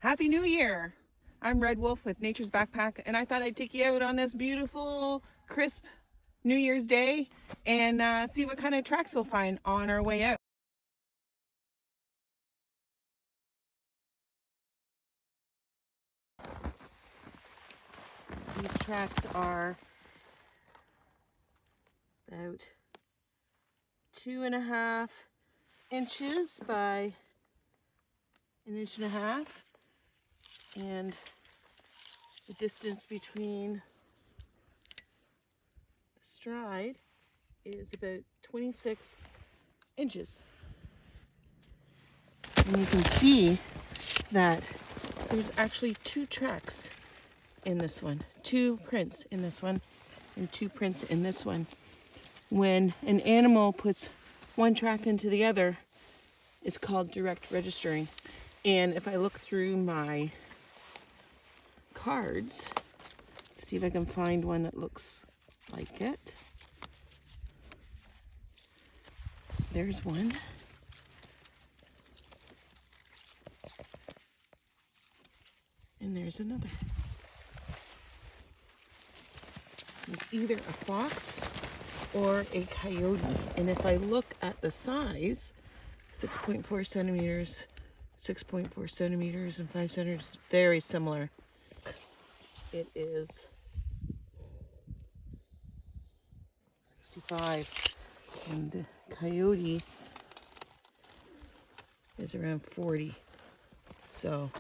Happy New Year! I'm Red Wolf with Nature's Backpack, and I thought I'd take you out on this beautiful, crisp New Year's Day and see what kind of tracks we'll find on our way out. These tracks are about 2.5 inches by 1.5 inches, and the distance between the stride is about 26 inches. And you can see that there's actually 2 tracks in this one, 2 prints in this one, and 2 prints in this one. When an animal puts one track into the other, it's called direct registering. And if I look through my cards, see if I can find one that looks like it. There's one. And there's another. This is either a fox or a coyote. And if I look at the size, 6.4 centimeters, 6.4 centimeters, and 5 centimeters, very similar. It is 65, and the coyote is around 40. So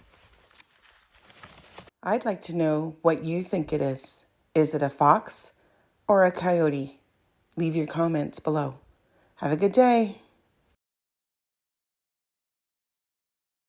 I'd like to know what you think it is. Is it a fox or a coyote? Leave your comments below. Have a good day.